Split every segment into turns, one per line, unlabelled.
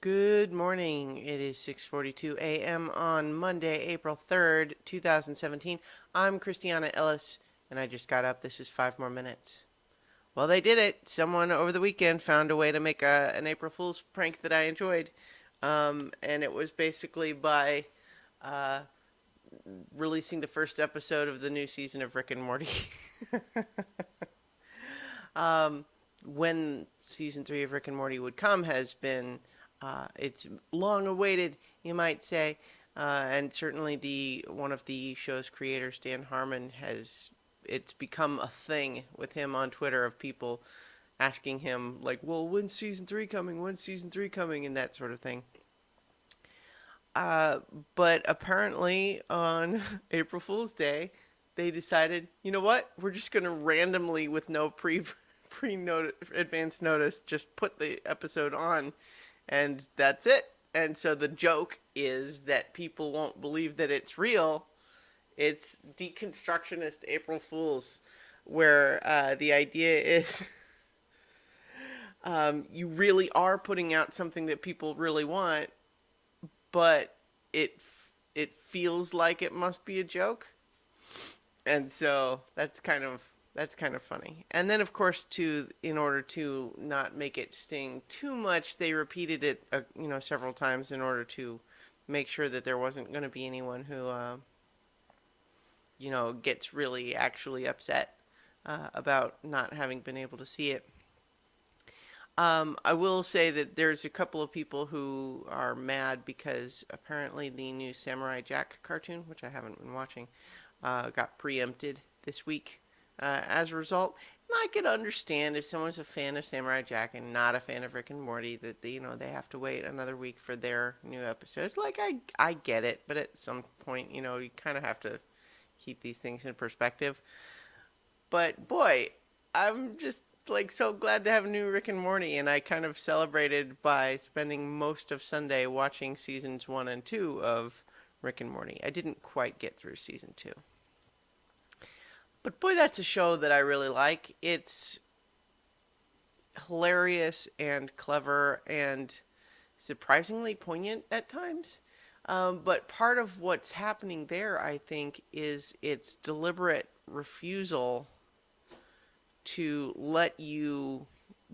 Good morning. It is 6:42 a.m. on Monday, April 3rd, 2017. I'm Christiana Ellis, and I just got up. This is 5 more minutes. Well, they did it. Someone over the weekend found a way to make an April Fool's prank that I enjoyed. And it was basically by uh, releasing the first episode of the new season of Rick and Morty. When season 3 of Rick and Morty would come has been it's long awaited, you might say, and certainly the one of the show's creators, Dan Harmon, has it's become a thing with him on Twitter of people asking him like, "Well, when's season 3 coming? When's season 3 coming?" and that sort of thing. Uh, but apparently on April Fool's Day, they decided, you know what? We're just going to randomly, with no advance notice, just put the episode on, and that's it. And so the joke is that people won't believe that it's real. It's deconstructionist April Fools, where the idea is you really are putting out something that people really want, but it feels like it must be a joke, and so that's kind of funny. And then of course, to in order to not make it sting too much, they repeated it several times in order to make sure that there wasn't going to be anyone who gets really actually upset about not having been able to see it. I will say that there's a couple of people who are mad because apparently the new Samurai Jack cartoon, which I haven't been watching, got preempted this week as a result. And I could understand if someone's a fan of Samurai Jack and not a fan of Rick and Morty that they have to wait another week for their new episodes. Like I get it, but at some point you kind of have to keep these things in perspective. But boy, I'm just like so glad to have a new Rick and Morty, and I kind of celebrated by spending most of Sunday watching seasons 1 and 2 of Rick and Morty. I didn't quite get through season 2. But boy, that's a show that I really like. It's hilarious and clever and surprisingly poignant at times. But part of what's happening there, I think, is its deliberate refusal to let you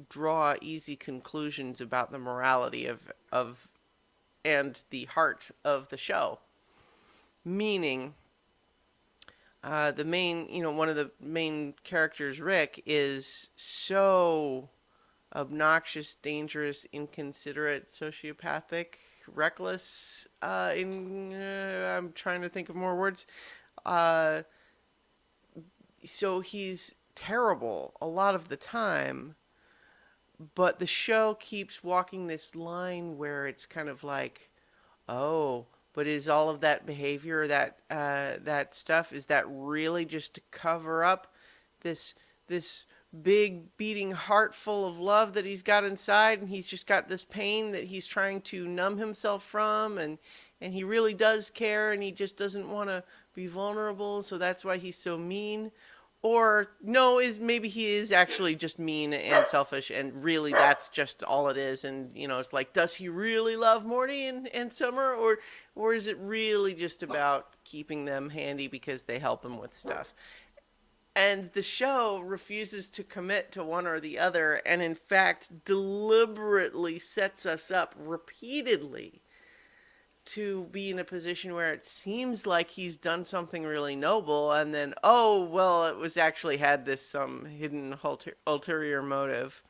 draw easy conclusions about the morality of and the heart of the show. Meaning, the main, one of the main characters, Rick, is so obnoxious, dangerous, inconsiderate, sociopathic, reckless. I'm trying to think of more words. Uh, so he's terrible a lot of the time, but the show keeps walking this line where it's kind of like, oh, but is all of that behavior, that stuff, is that really just to cover up this big beating heart full of love that he's got inside, and he's just got this pain that he's trying to numb himself from, and he really does care, and he just doesn't want to be vulnerable, so that's why he's so mean? Or no, is maybe he is actually just mean and selfish, and really that's just all it is. And it's like, does he really love Morty and Summer, or is it really just about keeping them handy because they help him with stuff? And the show refuses to commit to one or the other, and in fact deliberately sets us up repeatedly to be in a position where it seems like he's done something really noble, and then, oh well, it was actually had this some hidden ulterior motive,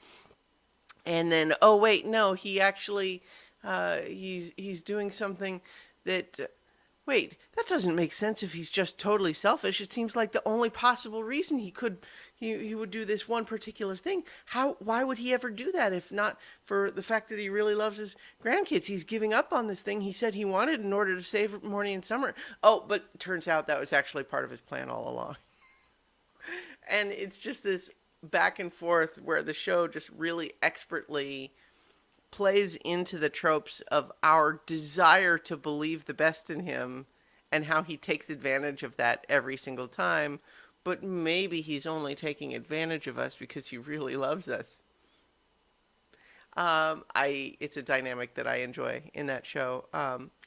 and then, oh wait, no, he actually he's doing something that wait, that doesn't make sense if he's just totally selfish. It seems like the only possible reason he would do this one particular thing. Why would he ever do that if not for the fact that he really loves his grandkids? He's giving up on this thing he said he wanted in order to save Morty and Summer. Oh, but turns out that was actually part of his plan all along. And it's just this back and forth where the show just really expertly plays into the tropes of our desire to believe the best in him and how he takes advantage of that every single time. But maybe he's only taking advantage of us because he really loves us. It's a dynamic that I enjoy in that show.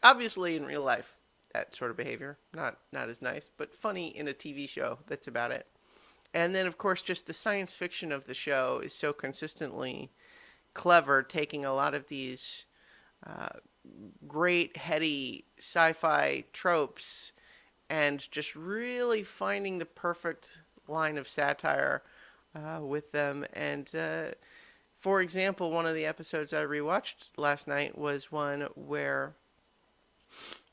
Obviously, in real life, that sort of behavior not as nice, but funny in a TV show. That's about it. And then, of course, just the science fiction of the show is so consistently clever, taking a lot of these uh, great, heady sci-fi tropes and just really finding the perfect line of satire with them. And for example, one of the episodes I rewatched last night was one where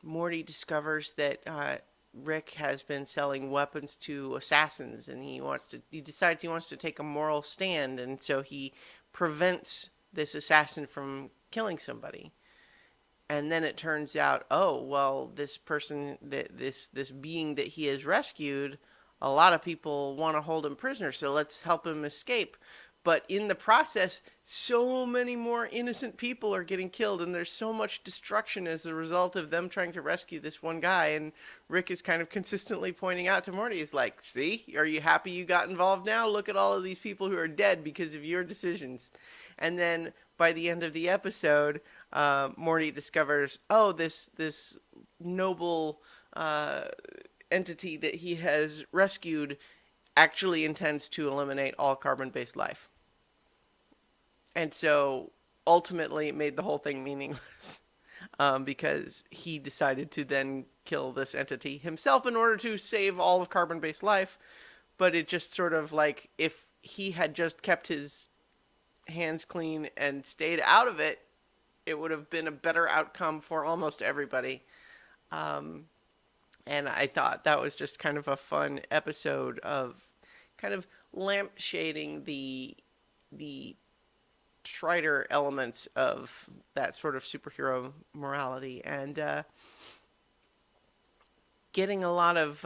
Morty discovers that Rick has been selling weapons to assassins, and he decides he wants to take a moral stand, and so he prevents this assassin from killing somebody. And then it turns out, oh well, this person, that this being that he has rescued, a lot of people want to hold him prisoner, so let's help him escape. But in the process, so many more innocent people are getting killed, and there's so much destruction as a result of them trying to rescue this one guy. And Rick is kind of consistently pointing out to Morty, he's like, see, are you happy you got involved now? Look at all of these people who are dead because of your decisions. And then by the end of the episode, Morty discovers, oh, this noble entity that he has rescued actually intends to eliminate all carbon-based life. And so ultimately it made the whole thing meaningless because he decided to then kill this entity himself in order to save all of carbon-based life. But it just sort of like, if he had just kept his hands clean and stayed out of it, it would have been a better outcome for almost everybody. Um, and I thought that was just kind of a fun episode of kind of lampshading the triter elements of that sort of superhero morality, and getting a lot of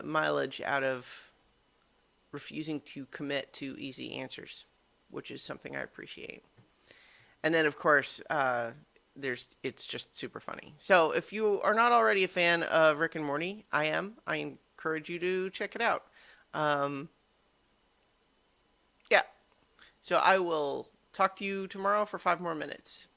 mileage out of refusing to commit to easy answers, which is something I appreciate. And then, of course, it's just super funny. So if you are not already a fan of Rick and Morty, I am. I encourage you to check it out. Um, yeah. So I will talk to you tomorrow for 5 more minutes.